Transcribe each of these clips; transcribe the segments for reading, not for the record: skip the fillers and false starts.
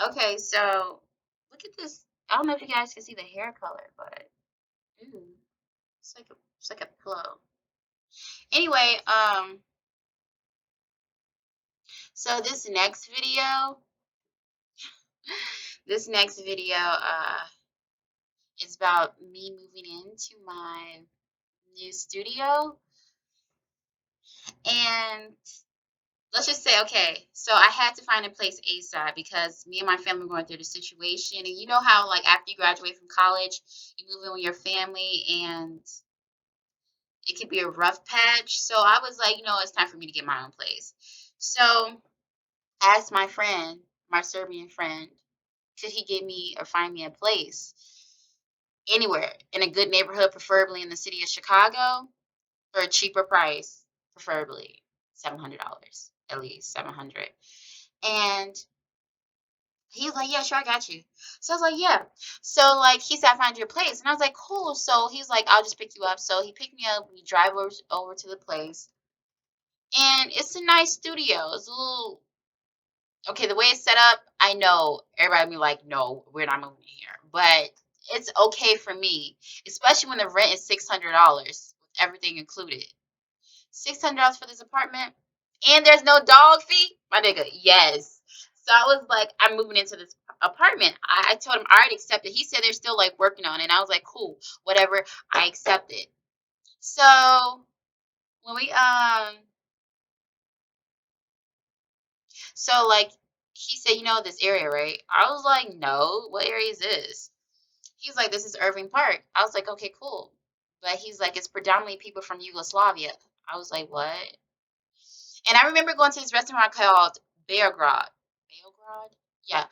Okay, so look at this. I don't know if you guys can see the hair color, but ooh, it's like a pillow. Anyway, so this next video is about me moving into my new studio, and let's just say, okay, so I had to find a place ASAP because me and my family were going through the situation. And you know how, like, after you graduate from college, you move in with your family and it could be a rough patch. So I was like, it's time for me to get my own place. So I asked my friend, my Serbian friend, could he get me or find me a place anywhere in a good neighborhood, preferably in the city of Chicago, for a cheaper price, preferably $700, at least 700. And he was like, yeah, sure, I got you. So I was like, yeah. So, like, he said, I found your place. And I was like, cool. So he's like, I'll just pick you up. So he picked me up. We drive over to the place. And it's a nice studio. It's a little, okay, the way it's set up, I know everybody be like, no, we're not moving here. But it's okay for me, especially when the rent is $600 with everything included. $600 for this apartment, and there's no dog fee, my nigga. Yes. So I was like, I'm moving into this apartment. I told him I already accepted. He said they're still like working on it. And I was like, cool, whatever. I accepted. So when we so like he said, this area, right? I was like, no, what area is this? He's like, this is Irving Park. I was like, okay, cool. But he's like, it's predominantly people from Yugoslavia. I was like, what? And I remember going to this restaurant called Belgrade. Belgrade? Yeah.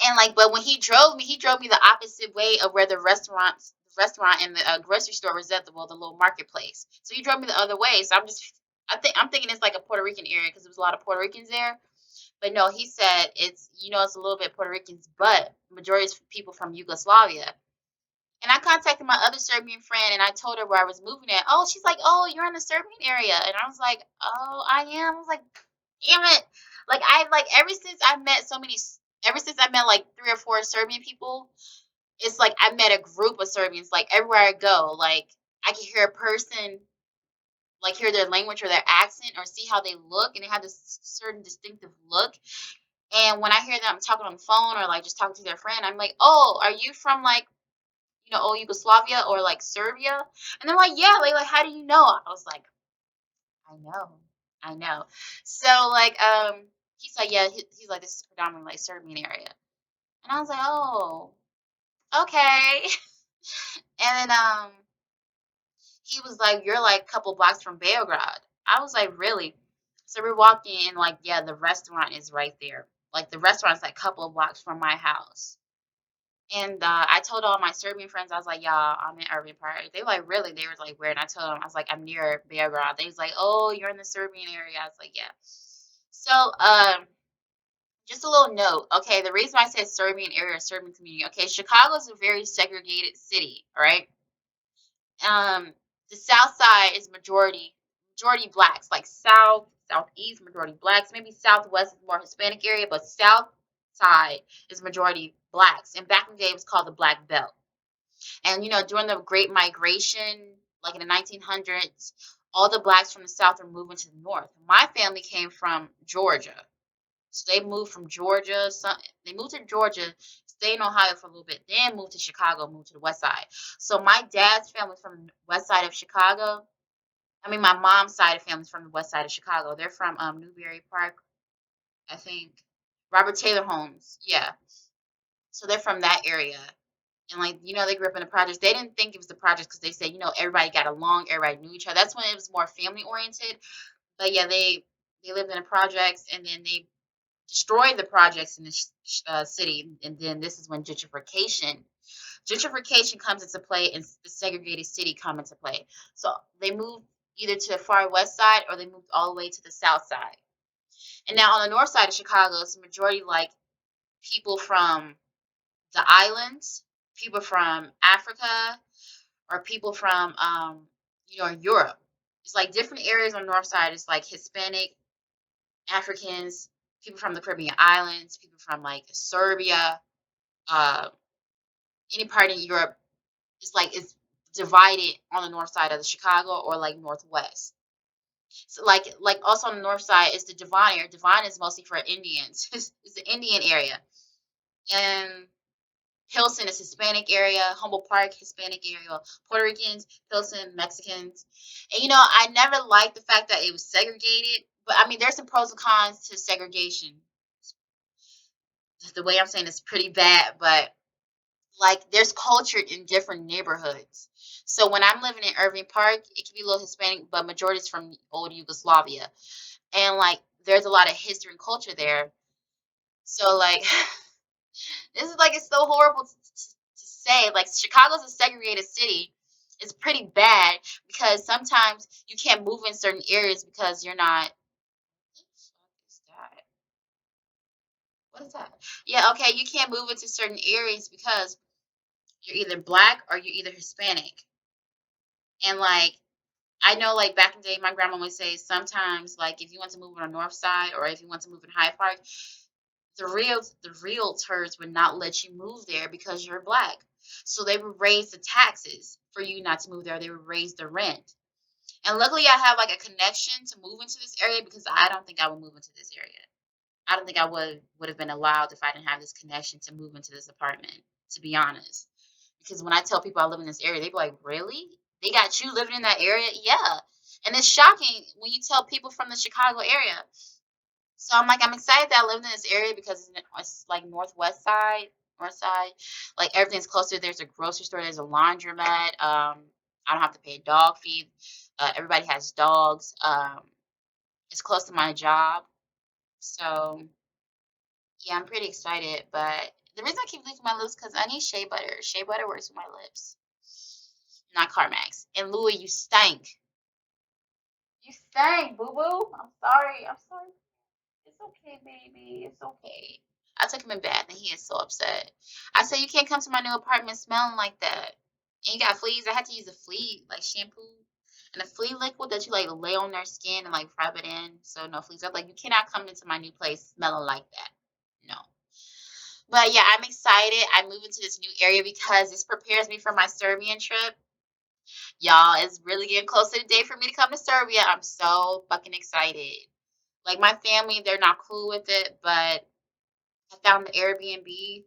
And like, but when he drove me the opposite way of where the restaurant and the grocery store was at the little marketplace. So he drove me the other way. So I'm thinking it's like a Puerto Rican area because there was a lot of Puerto Ricans there. But no, he said it's a little bit Puerto Ricans, but majority is people from Yugoslavia. And I contacted my other Serbian friend and I told her where I was moving at. Oh, she's like, oh, you're in the Serbian area. And I was like, oh, I am. I was like, damn it. Like ever since I met like three or four Serbian people, it's like I met a group of Serbians. Like everywhere I go, like I can hear a person, like hear their language or their accent or see how they look, and they have this certain distinctive look. And when I hear them talking on the phone or like just talking to their friend, I'm like, oh, are you from like old Yugoslavia or like Serbia? And they're like, yeah, like how do you know? I was like, I know, I know. So like, he's like, yeah, he's like, this is predominantly like Serbian area, and I was like, oh, okay. And then he was like, you're like a couple blocks from Belgrade. I was like, really? So we're walking and like, yeah, the restaurant is right there. Like the restaurant's like a couple of blocks from my house. And I told all my Serbian friends, I was like, y'all, I'm in Irving Park. They were like, really? They were like, where? And I told them, I was like, I'm near Belgrade. They was like, oh, you're in the Serbian area. I was like, yeah. So, just a little note. Okay, the reason why I said Serbian area, Serbian community. Okay, Chicago is a very segregated city. All right. Um, the South Side is majority blacks, like Southeast majority blacks. Maybe Southwest is more Hispanic area, but South Side is majority blacks. And back in the day, it was called the Black Belt. And during the Great Migration, like in the 1900s, all the blacks from the South were moving to the North. My family came from Georgia, so they moved from Georgia. They moved to Georgia, stayed in Ohio for a little bit, then moved to Chicago, moved to the West Side. So my dad's family from the West Side of Chicago. I mean, my mom's side of family's from the West Side of Chicago. They're from Newberry Park, I think. Robert Taylor Homes, yeah. So they're from that area. And like, they grew up in the projects. They didn't think it was the projects because they said, everybody got along, everybody knew each other. That's when it was more family oriented. But yeah, they lived in the projects, and then they destroyed the projects in the city. And then this is when gentrification comes into play, and the segregated city come into play. So they moved either to the far west side or they moved all the way to the south side. And now on the north side of Chicago, it's the majority like people from the islands, people from Africa, or people from Europe. It's like different areas on the north side. It's like Hispanic, Africans, people from the Caribbean islands, people from like Serbia, uh, any part in Europe. It's like it's divided on the north side of the Chicago or like northwest. So like also on the north side is the Devon area. Devon is mostly for Indians. It's the Indian area. And Pilsen is Hispanic area, Humboldt Park, Hispanic area, Puerto Ricans, Pilsen, Mexicans. And I never liked the fact that it was segregated. But I mean, there's some pros and cons to segregation. The way I'm saying it's pretty bad, but like there's culture in different neighborhoods. So when I'm living in Irving Park, it can be a little Hispanic, but majority is from old Yugoslavia. And like there's a lot of history and culture there. So like this is like it's so horrible to say. Like Chicago's a segregated city. It's pretty bad because sometimes you can't move in certain areas because you're not. What is that? What is that? Yeah, okay, you can't move into certain areas because you're either black or you're either Hispanic. And like I know like back in the day my grandma would say sometimes like if you want to move on the north side or if you want to move in Hyde Park, the realtors would not let you move there because you're black. So they would raise the taxes for you not to move there. They would raise the rent. And luckily I have like a connection to move into this area because I don't think I would move into this area. I don't think I would have been allowed if I didn't have this connection to move into this apartment, to be honest. Because when I tell people I live in this area, they be like, "Really? They got you living in that area?" Yeah. And it's shocking when you tell people from the Chicago area. So I'm like, I'm excited that I live in this area because it's like northwest side, north side. Like everything's closer. There's a grocery store. There's a laundromat. I don't have to pay a dog fee. Everybody has dogs. It's close to my job. So yeah, I'm pretty excited. But the reason I keep licking my lips because I need shea butter. Shea butter works with my lips, not Carmax. And Louis, you stank. You stank, boo boo. I'm sorry. I'm sorry. It's okay, baby. It's okay. I took him in bath and he is so upset. I said, you can't come to my new apartment smelling like that. And you got fleas. I had to use a flea, like shampoo. And a flea liquid that you like lay on their skin and like rub it in so no fleas. I'm like, you cannot come into my new place smelling like that. No. But yeah, I'm excited. I moved into this new area because this prepares me for my Serbian trip. Y'all, it's really getting close to the day for me to come to Serbia. I'm so fucking excited. Like my family, they're not cool with it, but I found the Airbnb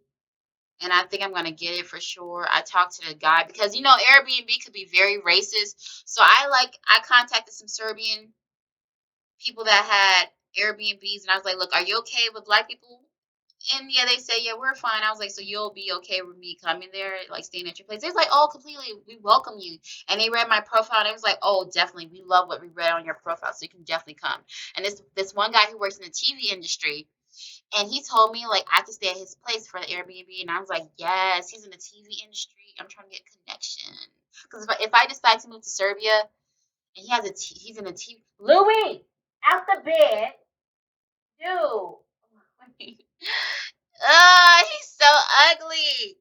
and I think I'm gonna get it for sure. I talked to the guy because Airbnb could be very racist. So I contacted some Serbian people that had Airbnbs and I was like, look, are you okay with black people? And yeah, they said, yeah, we're fine. I was like, so you'll be okay with me coming there, like staying at your place? They was like, oh, completely, we welcome you. And they read my profile and it was like, oh, definitely, we love what we read on your profile, so you can definitely come. And this one guy who works in the TV industry, and he told me like I could stay at his place for the Airbnb, and I was like, yes, he's in the TV industry. I'm trying to get connection because if I decide to move to Serbia and he's in the TV. Louis, out the bed, dude. He's so ugly.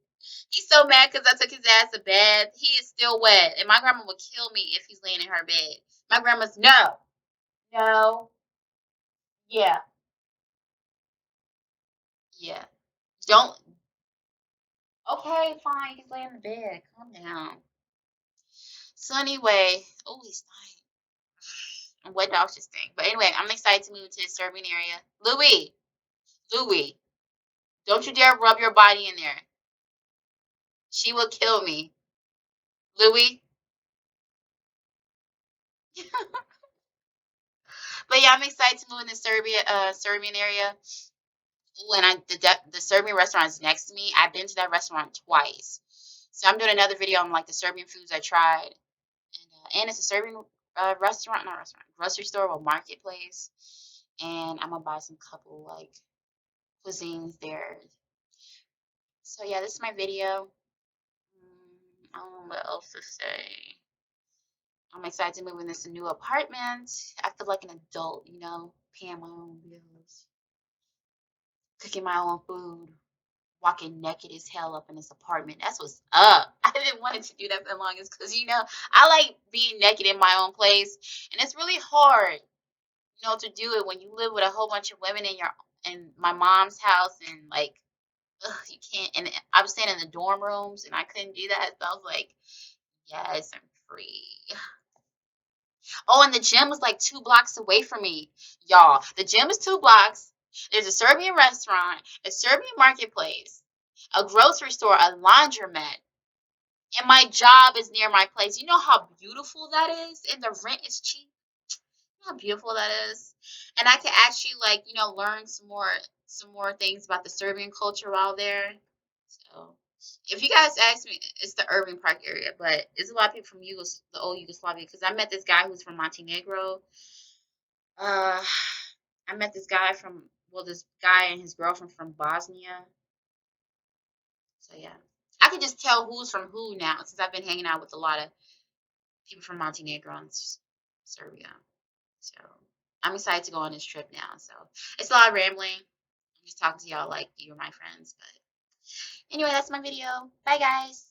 He's so mad because I took his ass to bed. He is still wet, and my grandma would kill me if he's laying in her bed. My grandma's no, no, yeah, yeah. Don't. Okay, fine. He's laying in the bed. Calm down. So anyway, oh, he's nice. And wet dogs just stink. But anyway, I'm excited to move to the Serbian area. Louis, don't you dare rub your body in there. She will kill me. Louis. But yeah, I'm excited to move in the Serbian area. When the Serbian restaurant is next to me, I've been to that restaurant twice. So I'm doing another video on like the Serbian foods I tried, and it's a Serbian restaurant, not restaurant, grocery store or marketplace, and I'm gonna buy some couple like cuisines there. So yeah, this is my video. I don't know what else to say. I'm excited to move in this new apartment. I feel like an adult, paying my own bills, cooking my own food, walking naked as hell up in this apartment. That's what's up. I didn't want to do that for the longest because I like being naked in my own place, and it's really hard, to do it when you live with a whole bunch of women and my mom's house, and like, ugh, you can't. And I was staying in the dorm rooms, and I couldn't do that. So I was like, yes, I'm free. Oh, and the gym was like 2 blocks away from me, y'all. The gym is 2 blocks. There's a Serbian restaurant, a Serbian marketplace, a grocery store, a laundromat, and my job is near my place. You know how beautiful that is? And the rent is cheap. You know how beautiful that is? And I can actually like, learn some more things about the Serbian culture while there. So if you guys ask me, it's the Irving Park area, but it's a lot of people from the old Yugoslavia because I met this guy who's from Montenegro. Uh, I met this guy and his girlfriend from Bosnia. So yeah, I can just tell who's from who now since I've been hanging out with a lot of people from Montenegro and Serbia. So I'm excited to go on this trip now. So it's a lot of rambling. I'm just talking to y'all like you're my friends. But anyway, that's my video. Bye, guys.